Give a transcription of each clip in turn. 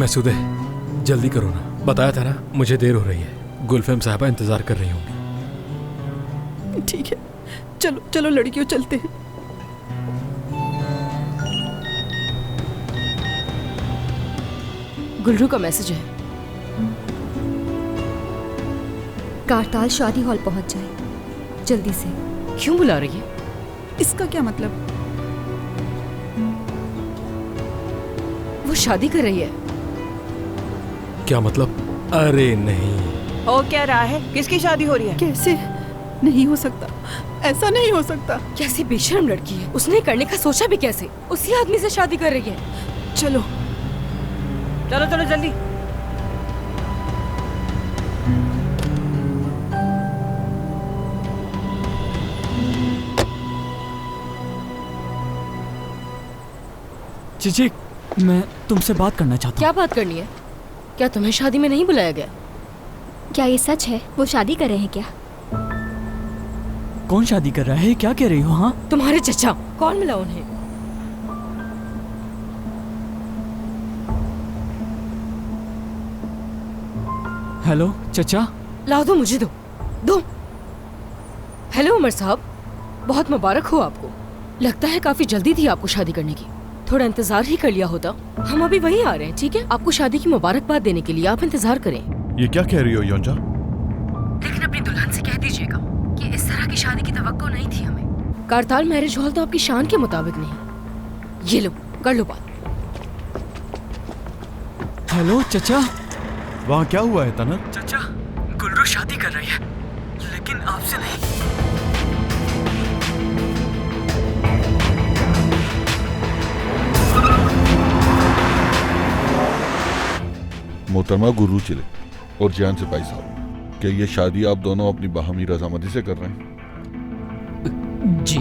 मैसूदे, जल्दी करो ना, बताया था ना मुझे देर हो रही है। गुलफेम साहबा इंतजार कर रही होंगी। ठीक है, चलो चलो लड़कियों, चलते हैं। गुलरू का मैसेज है। कारताल शादी हॉल पहुंच जाए जल्दी से। क्यों बुला रही है? इसका क्या मतलब? वो शादी कर रही है। क्या मतलब? अरे नहीं। हो क्या रहा है? किसकी शादी हो रही है? कैसे? नहीं हो सकता, ऐसा नहीं हो सकता। कैसी बेशर्म लड़की है, उसने करने का सोचा भी कैसे? उसी आदमी से शादी कर रही है। चलो चलो चलो जल्दी। चीची, मैं तुमसे बात करना चाहता हूँ। क्या बात करनी है? क्या तुम्हें शादी में नहीं बुलाया गया? क्या ये सच है? वो शादी कर रहे हैं क्या? कौन शादी कर रहा है? क्या कह रही हो? हाँ, तुम्हारे चचा। कौन मिला उन्हें? हेलो चचा। लाओ, दो मुझे, दो। हेलो उमर साहब, बहुत मुबारक हो आपको। लगता है काफी जल्दी थी आपको शादी करने की। थोड़ा इंतजार ही कर लिया होता। हम अभी वहीं आ रहे हैं, ठीक है? आपको शादी की मुबारकबाद देने के लिए आप इंतजार करें। ये क्या कह रही हो योंजा? लेकिन अपनी दुल्हन से कह दीजिएगा कि इस तरह की शादी की तवक्को नहीं थी हमें। कारताल मैरिज हॉल तो आपकी शान के मुताबिक नहीं। ये लो, कर लो बात। हेलो चचा। वहाँ क्या हुआ है तनर? चचा, गुलरू शादी कर रही है, लेकिन आपसे नहीं। मोहतरमा गुरु चिले और जान सिपाही साहब, क्या ये शादी आप दोनों अपनी बाहमी रजामंदी से कर रहे हैं? जी।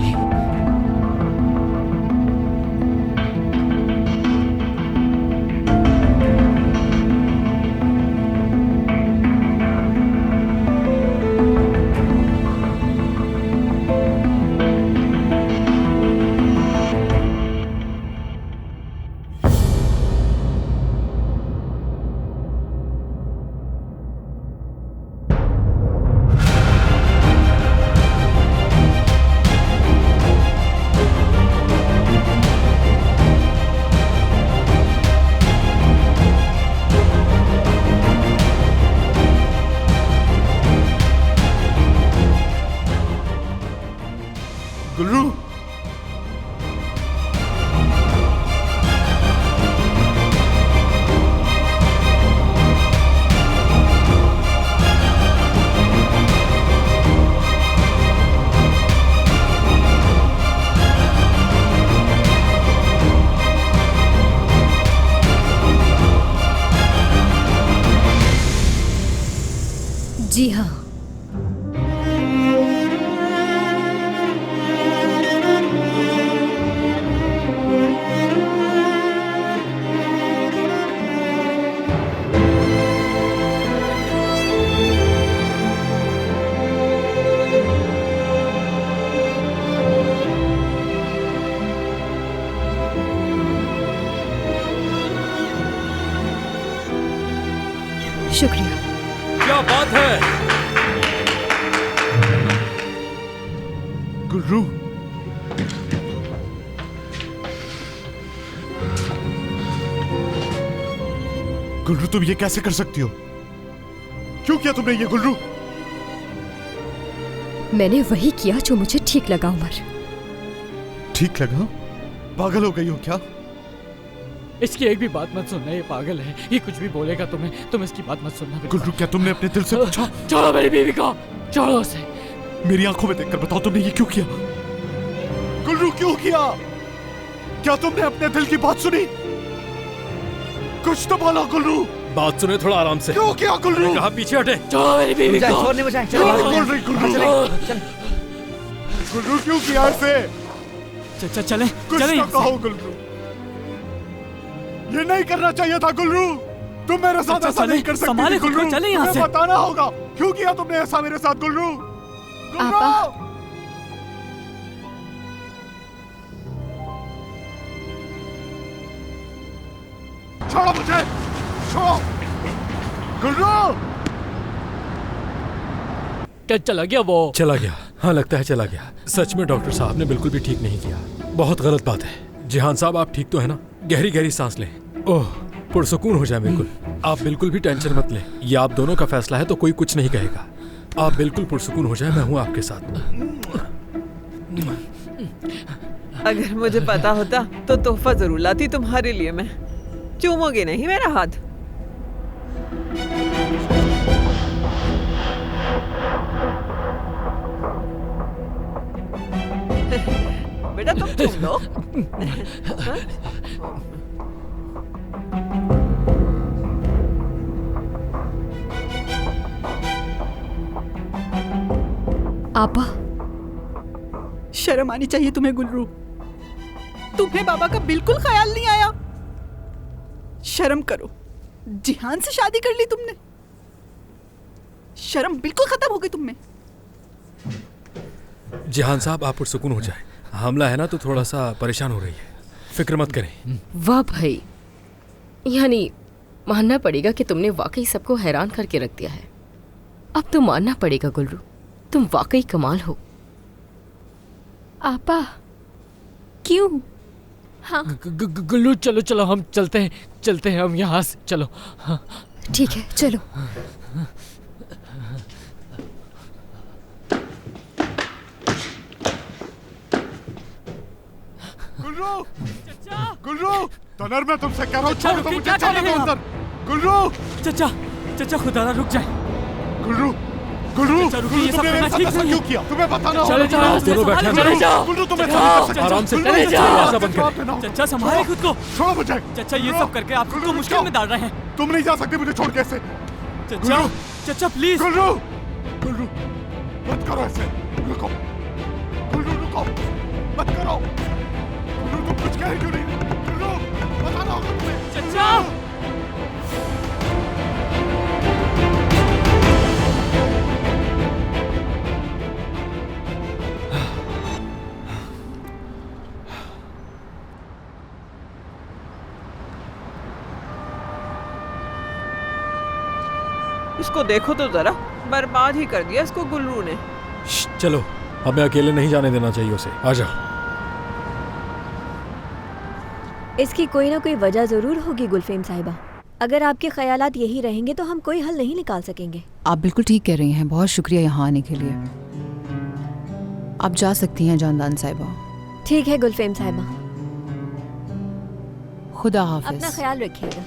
गुलरू, जी हाँ। शुक्रिया। क्या बात है? गुलरू, गुलरू तुम ये कैसे कर सकती हो? क्यों किया तुमने ये गुलरू? मैंने वही किया जो मुझे ठीक लगा उमर। ठीक लगा? पागल हो गई हो क्या? इसकी एक भी बात मत सुनना, ये पागल है। ये कुछ भी बोलेगा तुम्हें, तुम इसकी बात मत सुनना। गुलरू, क्या तुमने अपने दिल से पूछा? छोड़ो मेरी बीवी को, छोड़ो उसे। मेरी आंखों में देखकर बताओ, तुमने ये क्यों किया? गुलरू, क्यों किया? क्या तुमने अपने दिल की बात सुनी? कुछ तो बोलो गुलरू। बात सुने थोड़ा आराम से। क्यों किया गुलरू? कहा पीछे हटे। छोड़ो मेरी बीवी को। छोड़ने बजाय क्या बोल रही गुलरू? गुलरू क्यों किया इसे? चचा चले, कुछ चले तो यहाँ से। कहो गुलरू। ये नहीं करना चाहिए था गुलरू। तुम मेरे साथ अच्छा, ऐसा नहीं कर सकती संभाले थी खुद को, गुलरू। चले यहाँ तुम्हें से। बताना होगा क्यों किया तुमने ऐसा मेरे साथ गुलरू। आपा। छोड़ो मुझे। छोड़ो। गुल्लू क्या चला गया वो? चला गया। हाँ लगता है चला गया। सच में डॉक्टर साहब ने बिल्कुल भी ठीक नहीं किया। बहुत गलत बात है। जिहान साहब आप ठीक तो है ना? गहरी गहरी सांस लें। ओह पुरसुकून हो जाए बिल्कुल। आप बिल्कुल भी टेंशन मत लें। ये आप दोनों का फैसला है तो कोई कुछ नहीं कहेगा। आप बिल्कुल पुरसुकून हो जाए, मैं हूँ आपके साथ। अगर मुझे पता होता तो तोहफा जरूर लाती तुम्हारे लिए मैं। चूमोगे नहीं मेरा हाथ? बेटा तुम चूम लो। आपा शर्म आनी चाहिए तुम्हें गुल्लू। तुम्हें बाबा का बिल्कुल ख्याल नहीं आया। शर्म करो। जिहान से शादी कर ली तुमने। शर्म बिल्कुल खत्म हो गई तुम में। जिहान साहब आप पुरसुकून हो जाए। हमला है ना तो थोड़ा सा परेशान हो रही है। फिक्र मत करें। वाह भाई, यानी मानना पड़ेगा कि तुमने वाकई सबको हैरान करके रख दिया है। अब तो मानना पड़ेगा गुल्लू, तुम वाकई कमाल हो। आपा क्यों? हाँ गुल्लू चलो चलो हम चलते हैं हम यहाँ से। चलो। हाँ। ठीक है चलो। गुल्लू गुल्लू तनर मैं तुमसे कह रहा हूँ छोड़ दो मुझे। जाने दो अंदर। गुल्लू चाचा खुदा ना रुक जाए। गुल्लू गुल्लू रुकिए, ये सब तुमने मेरे करना साथ ठीक ऐसा नहीं क्यों किया? तुम्हें बताना होगा। चले जाओ, दोनों बैठे हैं। चले जाओ। गुल्लू तुम्हें आराम से चले जाओ। ऐसा बंद करें। चाचा संभाले खुद को। छोड़ो मुझे। चाचा ये सब करके आप खुद को मुश्किल में डाल रहे हैं। तुम नहीं जा सकते मुझे छोड़ के ऐसे। चाचा प्लीज। गुल्लू गुल्लू मत करो ऐसे। रुको गुल्लू रुको मत करो। गुल्लू तुम कुछ कह क्यों नहीं? गुल्लू बताना होगा तुम्हें। चाचा इसको देखो तो जरा, बर्बाद ही कर दिया इसको गुल्लू ने। चलो हमें अकेले नहीं जाने देना चाहिए उसे। आ जाओ। इसकी कोई ना कोई वजह जरूर होगी गुलफेम साहिबा। अगर आपके ख्यालात यही रहेंगे तो हम कोई हल नहीं निकाल सकेंगे। आप बिल्कुल ठीक कह रही हैं। बहुत शुक्रिया यहाँ आने के लिए। आप जा सकती हैं जानदान साहिबा। ठीक है गुलफेम साहिबा, खुदा अपना हाफिज। ख्याल रखिएगा।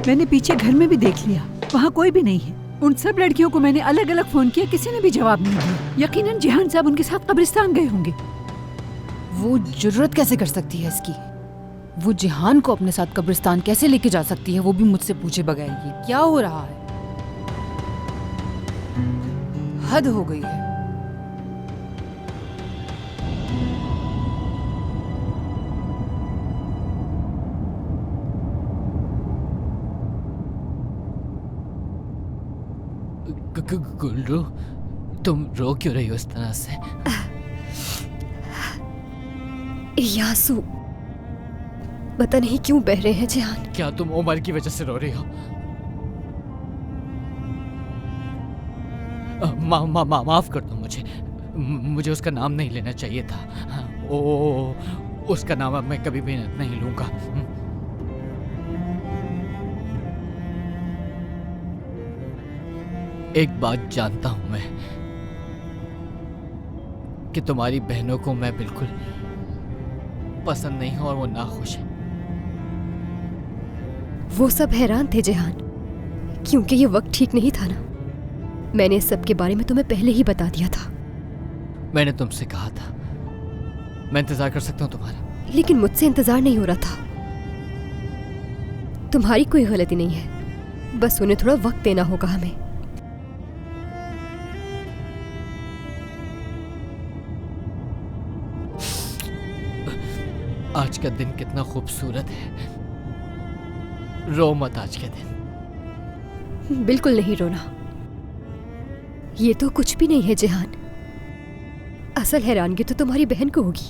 मैंने पीछे घर में भी देख लिया, वहाँ कोई भी नहीं है। उन सब लड़कियों को मैंने अलग अलग फोन किया, किसी ने भी जवाब नहीं दिया। यकीनन जिहान साहब उनके साथ कब्रिस्तान गए होंगे। वो जुर्रत कैसे कर सकती है इसकी? वो जिहान को अपने साथ कब्रिस्तान कैसे लेके जा सकती है, वो भी मुझसे पूछे बगैर? ये क्या हो रहा है? हद हो गई है। गुल्लू तुम रो क्यों रही हो इस तरह से? यासू पता नहीं क्यों बह रहे हैं जिहान। क्या तुम उमर की वजह से रो रही हो? माफ कर दो मुझे उसका नाम नहीं लेना चाहिए था। उसका नाम अब मैं कभी भी नहीं लूंगा। एक बात जानता हूं मैं कि तुम्हारी बहनों को मैं बिल्कुल पसंद नहीं हूं और वो नाखुश है। वो सब हैरान थे जिहान, क्योंकि ये वक्त ठीक नहीं था ना। मैंने इस सब के बारे में तुम्हें पहले ही बता दिया था। मैंने तुमसे कहा था मैं इंतजार कर सकता हूं तुम्हारा, लेकिन मुझसे इंतजार नहीं हो रहा था। तुम्हारी कोई गलती नहीं है, बस उन्हें थोड़ा वक्त देना होगा हमें। आज का दिन कितना खूबसूरत है। रो मत आज के दिन। बिल्कुल नहीं रोना। ये तो कुछ भी नहीं है जिहान। असल हैरानगी तो तुम्हारी बहन को होगी।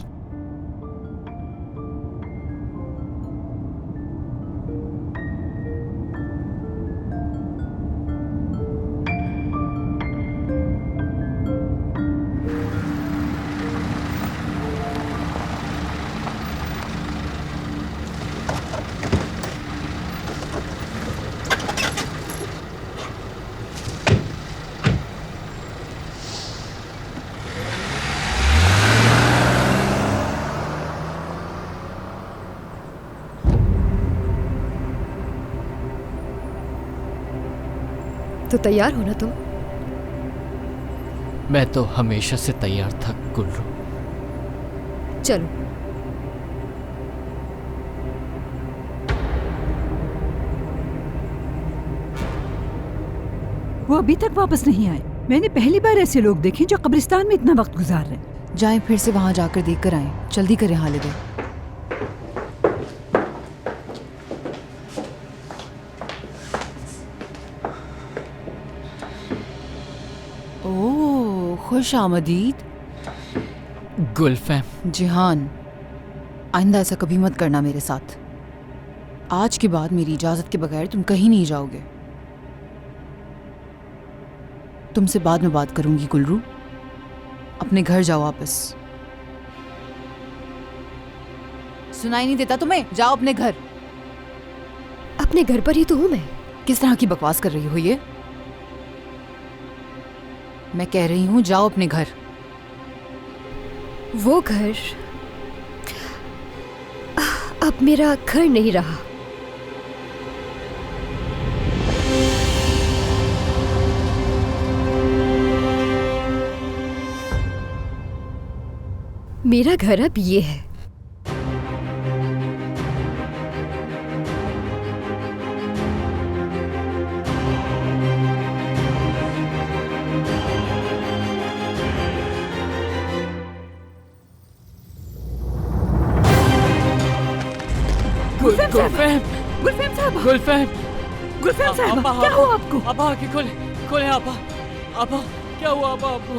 तो तैयार हो ना तुम? मैं तो हमेशा से तैयार था गुल्रू। चलो। वो अभी तक वापस नहीं आए। मैंने पहली बार ऐसे लोग देखे जो कब्रिस्तान में इतना वक्त गुजार रहे हैं। जाएं फिर से वहां जाकर देख कर आए। जल्दी करें हालिदे। ओह, खुश आमदीद गुलफैम। जिहान, आइंदा ऐसा कभी मत करना मेरे साथ। आज के बाद मेरी इजाजत के बगैर तुम कहीं नहीं जाओगे। तुमसे बाद में बात करूंगी गुलरू। अपने घर जाओ वापस। सुनाई नहीं देता तुम्हें? जाओ अपने घर। अपने घर पर ही तो हूं मैं। किस तरह की बकवास कर रही हो ये? मैं कह रही हूं जाओ अपने घर। वो घर अब मेरा घर नहीं रहा। मेरा घर अब ये है। गुलफैम। गुलफैम साहब, गुलफैम। गुलफैम साहब, क्या हुआ आपको? आपा आके खोले, खोले आपा। आपा क्या हुआ आपा आपको?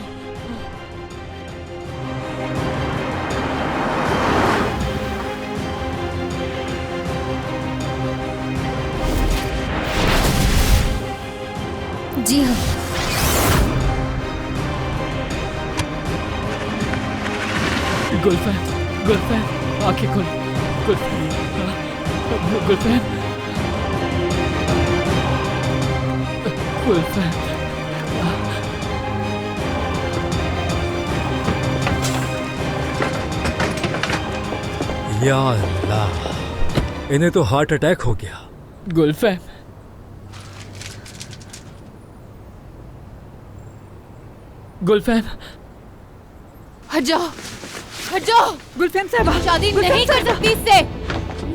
जी हाँ। गुलफैम, गुलफैम आके खोल। गुलफैम, गुलफैम, गुलफैम। या अल्लाह, इन्हें तो हार्ट अटैक हो गया। गुलफैम, गुलफैम। हट जाओ, हट जाओ। गुलफैम साहब, शादी नहीं कर सकती इससे।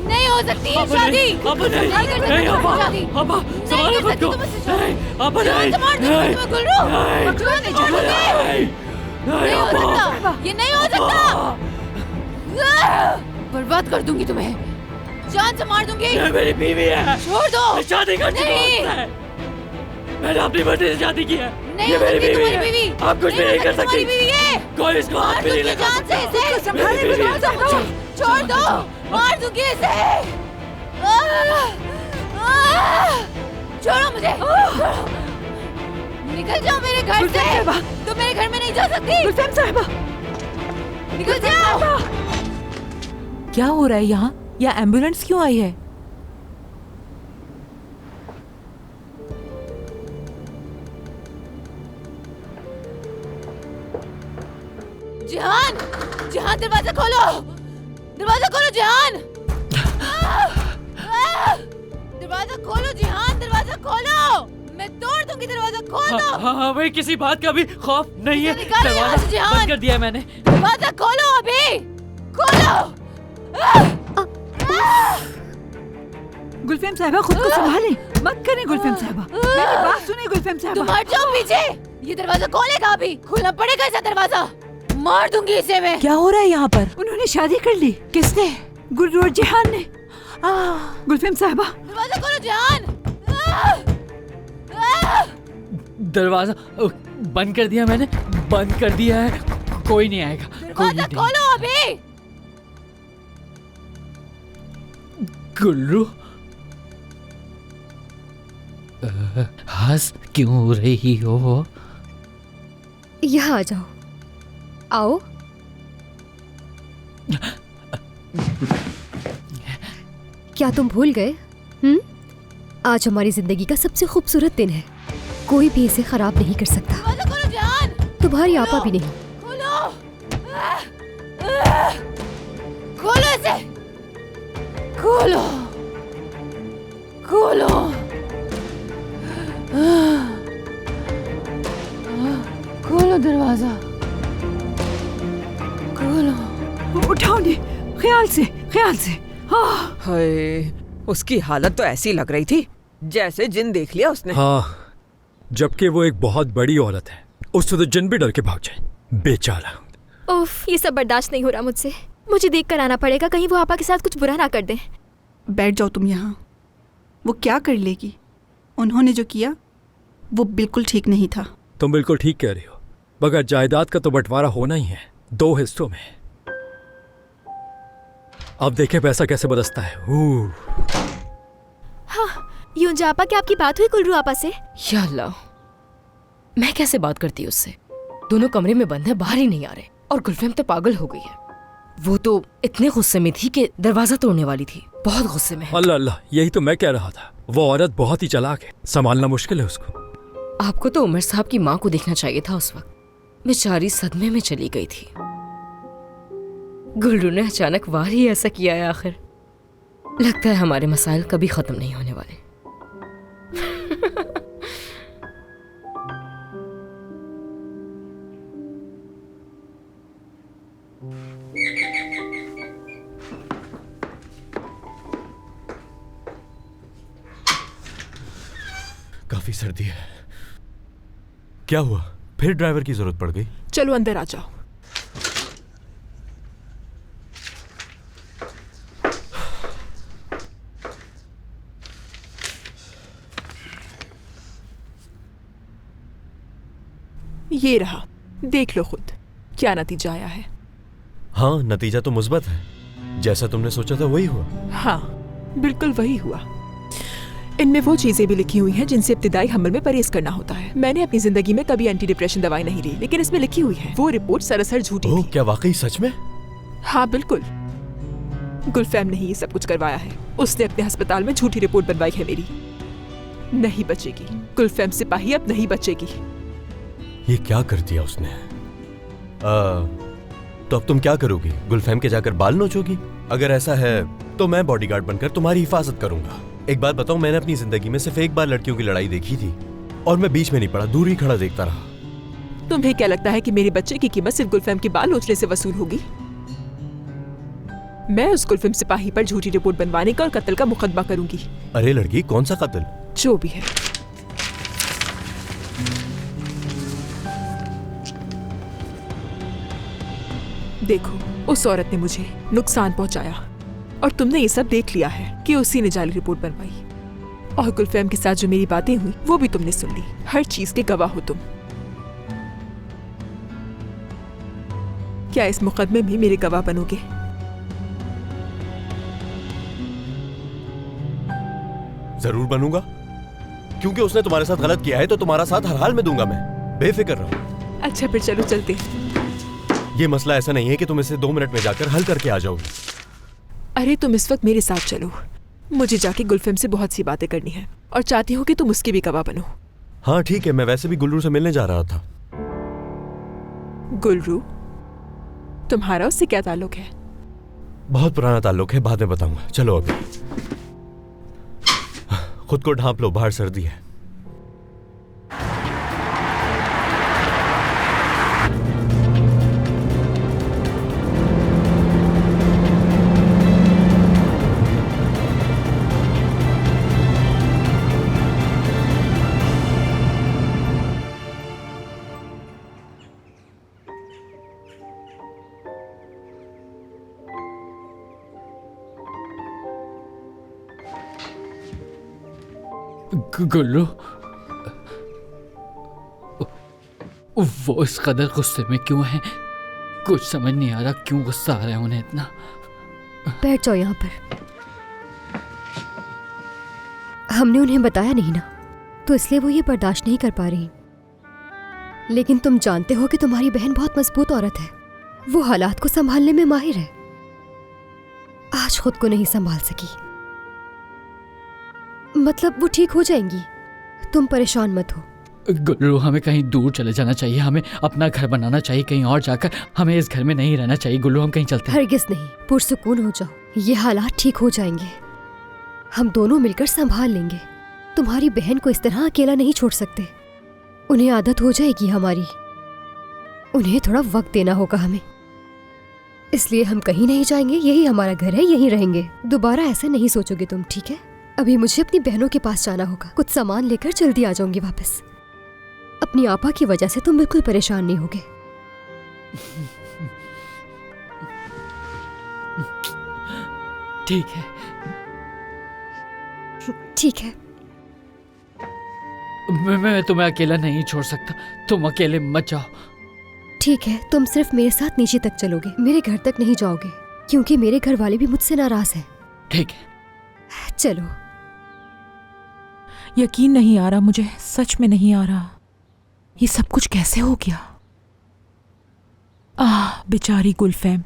नहीं हो सकती है शादी। आपा नहीं, नहीं आपा, आपा संभालो खुद को। नहीं, आपा नहीं, नहीं, गुल्रू, नहीं, नहीं हो सकता, ये नहीं हो सकता। बर्बाद कर दूंगी तुम्हें, जान से मार दूंगी। ये मेरी बीवी है। छोड़ दो। मैं शादी कर चुका हूं। मैंने अपनी मर्जी से शादी की है। ये मेरी बीवी है। आप कुछ भी नहीं कर सकती। कोई इसको हाथ भी नहीं लगा सकता। छोड़ दो, मार दूंगी इसे। छोड़ो मुझे। निकल जाओ मेरे घर से। तुम मेरे घर में नहीं जा सकती। गुलफैम साहब, निकल जाओ। क्या हो रहा है यहाँ? या एम्बुलेंस क्यों आई है? जिहान, जिहान दरवाजा खोलो, दरवाजा खोलो जिहान। दरवाजा खोलो जिहान, दरवाजा खोलो। मैं तोड़ दूंगी, दरवाजा खोल दो। हाँ, भाई किसी बात का भी खौफ नहीं है। निकालो यहाँ से जिहान। बंद कर दिया मैंने। दरवाजा खोलो अभी, खोलो। गुलफैम साहबा, खुद को संभालें। मत करें गुलफैम साहबा, मेरी बात सुने गुलफैम साहबा। तुम हट जाओ पीछे। ये दरवाजा खोलेगा अभी, खोलना पड़ेगा इसे दरवाजा। मार दूंगी इसे मैं। क्या हो रहा है यहाँ पर? उन्होंने शादी कर ली। किसने? गुल्रू और जिहान ने। गुलफैम साहबा, दरवाजा खोलो जिहान। दरवाजा बंद कर दिया मैंने, बंद कर दिया है। कोई नहीं आएगा। दरवाजा खोलो अभी। गुल्रू, हंस क्यों रही हो? यहाँ आ जाओ। आओ। क्या तुम भूल गए? आज हमारी जिंदगी का सबसे खूबसूरत दिन है। कोई भी इसे खराब नहीं कर सकता। खोलो जान। तुम्हारी आपा भी नहीं। खोलो, खोलो इसे, खोलो, खोलो। दरवाजा खोलो। उठाओ ने, ख्याल से, ख्याल से। हाय, उसकी हालत तो ऐसी लग रही थी जैसे जिन देख लिया उसने। हाँ, जबकि वो एक बहुत बड़ी औरत है, उससे तो जिन भी डर के भाग जाए। बेचारा। उफ, ये सब बर्दाश्त नहीं हो रहा मुझसे। मुझे देख कर आना पड़ेगा, कहीं वो आपा के साथ कुछ बुरा ना कर दें। बैठ जाओ तुम यहाँ। वो क्या कर लेगी? उन्होंने जो किया वो बिल्कुल ठीक नहीं था। तुम बिल्कुल ठीक कह रही हो, मगर जायदाद का तो बंटवारा होना ही है 2 हिस्सों में। अब देखे पैसा कैसे बरसता है। हाँ, यूंजा आपा, क्या आपकी बात हुई गुलरू आपा से? या अल्लाह, मैं कैसे बात करती उससे? दोनों कमरे में बंद है, बाहर ही नहीं आ रहे। और गुलफेम तो पागल हो गई है। वो तो इतने गुस्से में थी कि दरवाजा तोड़ने वाली थी। बहुत गुस्से में है। अल्लाह अल्लाह, यही तो मैं कह रहा था। वो औरत बहुत ही चालाक है, संभालना मुश्किल है उसको। आपको तो उमर साहब की माँ को देखना चाहिए था उस वक्त। बेचारी सदमे में चली गई थी। गुलरू ने अचानक वार ही ऐसा किया है। आखिर लगता है हमारे मसाइल कभी खत्म नहीं होने वाले। काफी सर्दी है। क्या हुआ? फिर ड्राइवर की जरूरत पड़ गई? चलो अंदर आ जाओ। ये रहा, देख लो खुद क्या नतीजा आया है। हाँ, नतीजा तो मुस्बत है। जैसा तुमने सोचा था वही हुआ। हाँ, बिल्कुल वही हुआ। इनमें वो चीजें भी लिखी हुई हैं जिनसे इब्तिदाई हमल में परहेज करना होता है। मैंने अपनी जिंदगी में कभी एंटी डिप्रेशन दवाई नहीं ली, लेकिन इसमें लिखी हुई है। वो रिपोर्ट सरासर झूठी थी। क्या वाकई सच में? हाँ बिल्कुल। गुलफैम ने ही ये सब कुछ करवाया है। उसने अपने अस्पताल में झूठी रिपोर्ट बनवाई है मेरी। नहीं बचेगी गुलफैम सिपाही, अब नहीं बचेगी। ये क्या कर दिया उसने? तो अब तुम क्या करोगी? गुलफैम के जाकर बाल नोचोगी? अगर ऐसा है तो मैं बॉडीगार्ड बनकर तुम्हारी हिफाजत करूंगा। एक बात बताऊं, मैंने अपनी जिंदगी में सिर्फ एक बार लड़कियों की लड़ाई देखी थी और मैं बीच में नहीं पड़ा, दूर ही खड़ा देखता रहा। तुम्हें क्या लगता है कि मेरे बच्चे की कीमत सिर्फ गुलफैम के बाल नोचने से वसूल होगी? मैं उस गुलफैम सिपाही पर झूठी रिपोर्ट बनवाने का और कत्ल का मुकदमा करूंगी। अरे लड़की, कौन सा कत्ल? जो भी है। देखो, उस औरत ने मुझे नुकसान पहुंचाया और तुमने ये सब देख लिया है कि उसी ने जाली रिपोर्ट बनवाई। और गुलफैम के साथ जो मेरी बातें हुई वो भी तुमने सुन ली। हर चीज के गवाह हो तुम। क्या इस मुकदमे में मेरे गवाह बनोगे? जरूर बनूंगा, क्योंकि उसने तुम्हारे साथ गलत किया है तो तुम्हारा साथ हर हाल में दूंगा मैं। बेफिक्र रहो। अच्छा फिर चलो चलते। ये मसला ऐसा नहीं है कि तुम इसे 2 मिनट में जाकर हल करके आ जाओगी। अरे तुम इस वक्त मेरे साथ चलो। मुझे जाके गुलफैम से बहुत सी बातें करनी है और चाहती हूँ कि तुम उसकी भी गवाह बनो। हाँ ठीक है, मैं वैसे भी गुलरू से मिलने जा रहा था। गुलरू? तुम्हारा उससे क्या ताल्लुक है? बहुत पुराना ताल्लुक है, बाद में बताऊंगा। चलो अभी खुद को ढांप लो, बाहर सर्दी है। गुल्लू, वो इस कदर गुस्से में क्यों है? कुछ समझ नहीं आ रहा क्यों गुस्सा आ रहा है उन्हें इतना। बैठ जाओ यहाँ पर। हमने उन्हें बताया नहीं ना, तो इसलिए वो ये बर्दाश्त नहीं कर पा रही। लेकिन तुम जानते हो कि तुम्हारी बहन बहुत मजबूत औरत है। वो हालात को संभालने में माहिर है। आज खुद को नहीं संभाल सकी। मतलब वो ठीक हो जाएंगी, तुम परेशान मत हो। गुल्लू, हमें कहीं दूर चले जाना चाहिए। हमें अपना घर बनाना चाहिए कहीं और जाकर। हमें इस घर में नहीं रहना चाहिए। गुल्लू, हम कहीं चलते हैं। हरगिज़ नहीं, पुरसुकून हो जाओ। ये हालात ठीक हो जाएंगे। हम दोनों मिलकर संभाल लेंगे। तुम्हारी बहन को इस तरह अकेला नहीं छोड़ सकते। उन्हें आदत हो जाएगी हमारी। उन्हें थोड़ा वक्त देना होगा हमें, इसलिए हम कहीं नहीं जाएंगे। यही हमारा घर है, यहीं रहेंगे। दोबारा ऐसा नहीं सोचोगे तुम, ठीक है? अभी मुझे अपनी बहनों के पास जाना होगा, कुछ सामान लेकर जल्दी आ जाऊंगी वापस। अपनी आपा की वजह से तुम बिल्कुल परेशान नहीं होगे। ठीक है, ठीक है। मैं तुम्हें अकेला नहीं छोड़ सकता, तुम अकेले मत जाओ। ठीक है, तुम सिर्फ मेरे साथ नीचे तक चलोगे, मेरे घर तक नहीं जाओगे, क्योंकि मेरे घर वाले भी मुझसे नाराज हैं। ठीक है, चलो। यकीन नहीं आ रहा मुझे, सच में नहीं आ रहा। ये सब कुछ कैसे हो गया? बेचारी गुलफैम,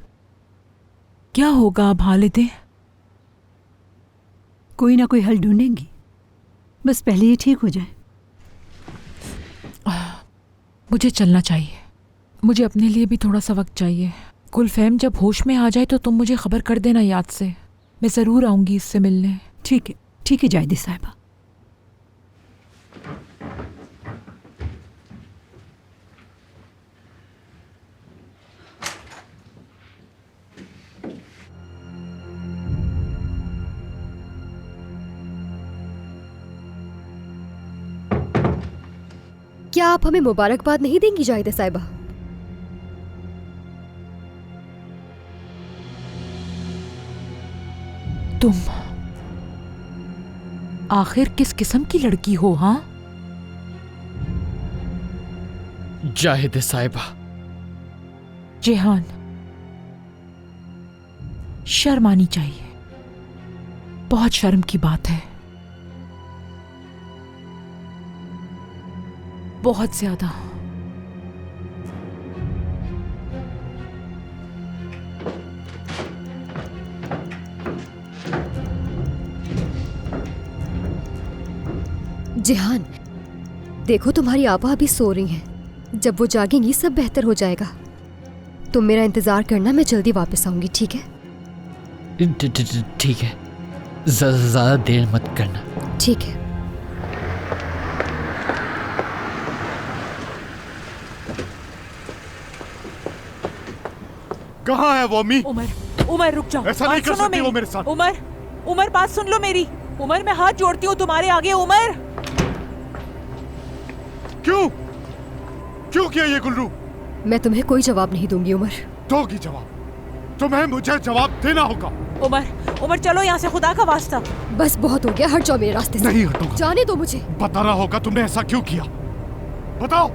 क्या होगा अब हालिदे? कोई ना कोई हल ढूंढेंगी, बस पहले ये ठीक हो जाए। मुझे चलना चाहिए, मुझे अपने लिए भी थोड़ा सा वक्त चाहिए। गुलफैम जब होश में आ जाए तो तुम मुझे खबर कर देना याद से, मैं ज़रूर आऊँगी इससे मिलने। ठीक है जायदी साहिबा। क्या आप हमें मुबारकबाद नहीं देंगी जाहिदा साहिबा? तुम आखिर किस किस्म की लड़की हो? हाँ जाहिद साहिबा। जेहान, शर्म आनी चाहिए, बहुत शर्म की बात है, बहुत ज्यादा। जेहान, देखो तुम्हारी आपा अभी सो रही हैं। जब वो जागेंगी सब बेहतर हो जाएगा। तुम मेरा इंतजार करना, मैं जल्दी वापस आऊंगी, ठीक है? ठीक है, ज्यादा देर मत करना। ठीक है। कहाँ है वो अम्मी? उमर रुक जाओ, ऐसा नहीं कर सकती वो मेरे साथ। उमर बात सुन लो मेरी। उमर मैं हाथ जोड़ती हूँ तुम्हारे आगे। उमर क्यों किया ये गुलरू? मैं तुम्हें कोई जवाब नहीं दूंगी उमर। दोगी जवाब? तुम्हें मुझे जवाब देना होगा। उमर चलो यहाँ से, खुदा का वास्ता। बस बहुत हो गया, हट जाओ मेरे रास्ते से। नहीं हटूंगा। जाने दो मुझे। बताना होगा तुमने ऐसा क्यों किया, बताओ।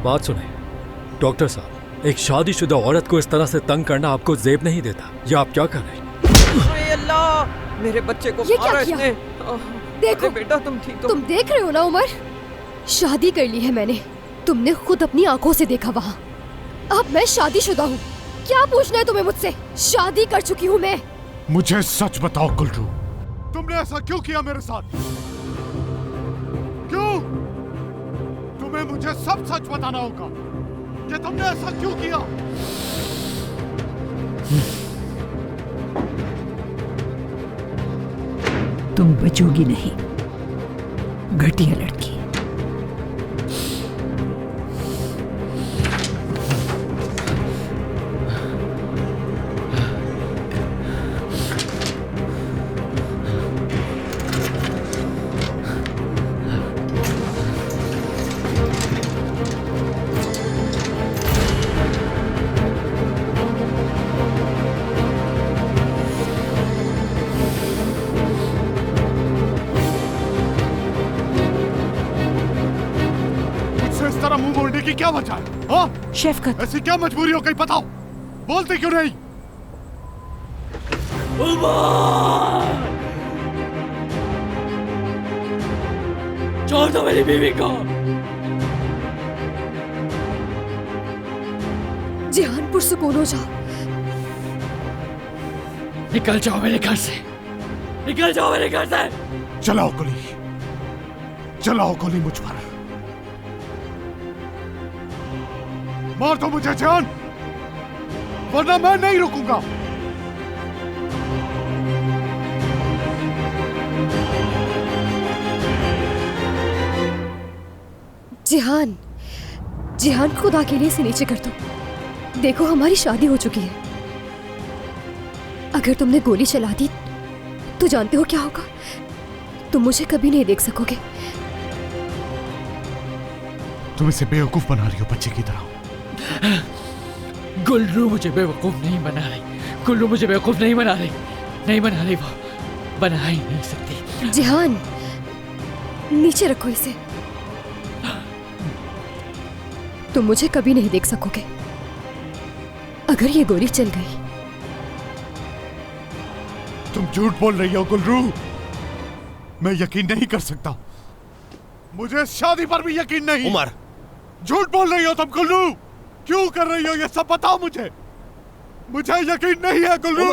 बात सुने डॉक्टर साहब, एक शादीशुदा औरत को इस तरह से तंग करना आपको जेब नहीं देता। ये आप क्या कर रहे हैं? अल्लाह, मेरे बच्चे को ये क्या किया? देखो बेटा, तुम ठीक हो? तुम देख रहे हो ना उमर, शादी कर ली है मैंने, तुमने खुद अपनी आंखों से देखा वहाँ। अब मैं शादीशुदा हूँ, क्या पूछना है तुम्हें मुझसे? शादी कर चुकी हूँ मैं। मुझे सच बताओ गुलरू, तुमने ऐसा क्यों किया मेरे साथ? क्यों? तुम्हें मुझे सब सच बताना होगा कि तुमने ऐसा क्यों किया। तुम बचोगी नहीं, घटिया लड़की। की क्या वजह है? हाँ शफकत, ऐसी क्या मजबूरी हो गई, बताओ, बोलते क्यों नहीं? छोड़ दो मेरी बीवी को। जिहान, पुरसुकून हो जाओ। निकल जाओ मेरे घर से, निकल जाओ मेरे घर से। चलाओ गोली, चलाओ गोली मुझ पर। मार दो मुझे जान, वरना मैं नहीं रुकूंगा। जिहान, जिहान को खुदा के लिए से नीचे कर दो। देखो हमारी शादी हो चुकी है। अगर तुमने गोली चला दी तो जानते हो क्या होगा? तुम मुझे कभी नहीं देख सकोगे। तुम इसे बेवकूफ बना रही हो बच्चे की तरह। गुल्रू मुझे बेवकूफ नहीं बना रही। गुल्रू मुझे बेवकूफ नहीं बना रही। नहीं बना रही, वो बना ही नहीं सकती। जिहान नीचे रखो इसे। तुम मुझे कभी नहीं देख सकोगे अगर ये गोली चल गई। तुम झूठ बोल रही हो गुलरू। मैं यकीन नहीं कर सकता। मुझे इस शादी पर भी यकीन नहीं। उमर, झूठ बोल रही हो तुम गुलरू। क्यों कर रही हो ये सब बताओ मुझे। मुझे यकीन नहीं है गुलरू।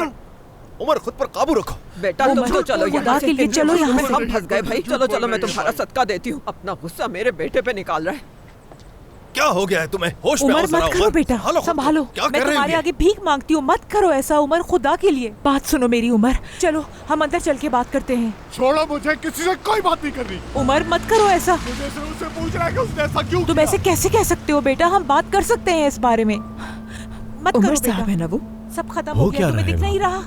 उमर खुद पर काबू रखो। बेटा तुम तो चलो यहाँ से। चलो यहाँ से। हम फंस गए भाई। चलो चलो, मैं तुम्हारा सदका देती हूँ। अपना गुस्सा मेरे बेटे पे निकाल रहा है। क्या हो गया है तुम्हें? होश में आओ उमर जरा। मत करो बेटा, संभालो। क्या मैं कर रहे तुम्हारे हैं? आगे भीख मांगती हूँ, मत करो ऐसा उमर, खुदा के लिए। बात सुनो मेरी उमर, चलो हम अंदर चल के बात करते हैं। छोड़ो मुझे, किसी से कोई बात नहीं करनी। उमर मत करो ऐसा। मुझे सिर्फ उससे पूछ रहा है कि उसने ऐसा क्यों तुम किया? ऐसे कैसे कह सकते हो बेटा? हम बात कर सकते हैं इस बारे में। मत करो बेटा। है ना वो? सब खत्म हो गया, तुम्हें दिख नहीं रहा?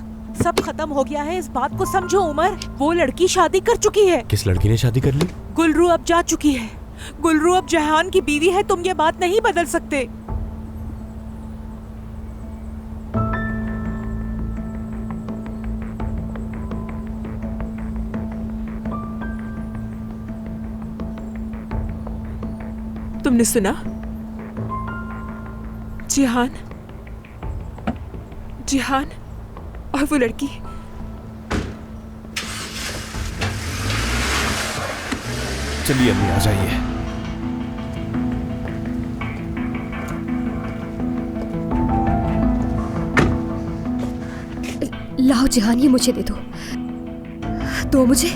सब खत्म हो गया है, इस बात को समझो उमर। वो लड़की शादी कर चुकी है। किस लड़की ने शादी कर ली? गुलरू अब जा चुकी है। गुलरू अब जहान की बीवी है। तुम ये बात नहीं बदल सकते। तुमने सुना? जिहान, जिहान और वो लड़की। चलिए अम्मी आ जाइए। लाओ जिहान, ये मुझे दे दो। दो मुझे।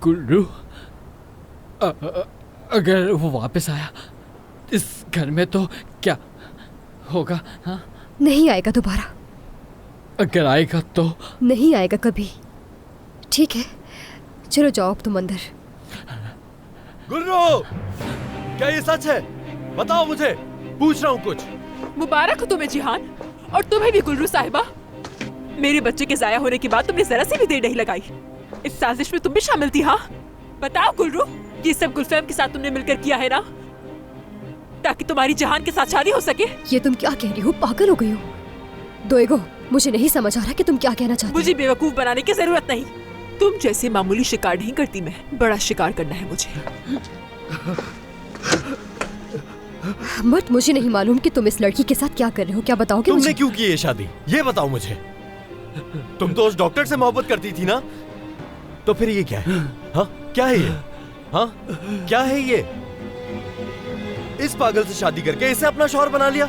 गुल्रू, अगर वो वापस आया इस घर में तो क्या होगा? हाँ, नहीं आएगा दोबारा। अगर आएगा तो नहीं आएगा कभी। ठीक है, चलो जाओ अब तुम अंदर। गुल्रू, क्या ये सच है? बताओ मुझे, पूछ रहा हूँ कुछ। मुबारक हो तुम्हें जिहान, और तुम्हें भी गुलरू साहिबा। मेरे बच्चे के जाया होने के बाद तुमने जरा सी भी देर नहीं लगाई। इस साजिश में तुम भी शामिल थी? हाँ बताओ गुलरू, ये सब गुलफैम के साथ तुमने मिलकर किया है ना, ताकि तुम्हारी जहान के साथ शादी हो सके? ये तुम क्या कह रही हो? पागल हो गई हो? दोएगो, मुझे नहीं समझ आ रहा कि तुम क्या कहना चाहती हो। मुझे बेवकूफ बनाने की जरूरत नहीं। तुम जैसे मामूली शिकार नहीं करती मैं, बड़ा शिकार करना है मुझे। बट मुझे नहीं मालूम कि तुम इस लड़की के साथ क्या कर रहे हो। क्या बताओगे तुमने मुझे? क्यों की ये शादी? ये बताओ मुझे। तुम तो उस डॉक्टर से मोहब्बत करती थी ना, तो फिर ये क्या है? हाँ क्या है ये? हाँ क्या है ये? इस पागल से शादी करके इसे अपना शौहर बना लिया।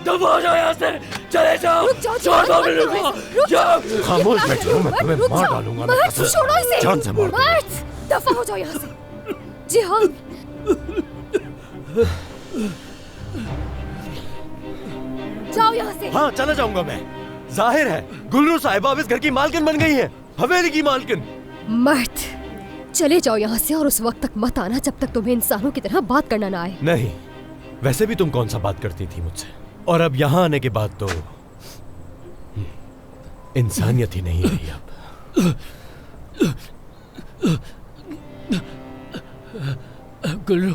तुम हो जाओ यहाँ से, चले जाओ। रुक जाओ, छोड़ दो मेरे को। जाओ। खामोश बैठो, मैं तुम्हें मार डालूंगा। मैं मर्द, छोड़ो इसे। जान से मार दूंगा। मर्द, दफा हो जाओ यहाँ से। जिहान, जाओ यहाँ से। हाँ चला जाऊंगा मैं। जाहिर है गुलरू साहिबा अब इस घर की मालकिन बन गई है, हवेली की मालकिन। मर्द, चले जाओ यहाँ से और उस वक्त तक मत आना जब तक तुम्हें इंसानों की तरह बात करना ना आए। नहीं, वैसे भी तुम कौन सा बात करती थी मुझसे, और अब यहाँ आने के बाद तो इंसानियत ही नहीं रही अब। गुल्रू,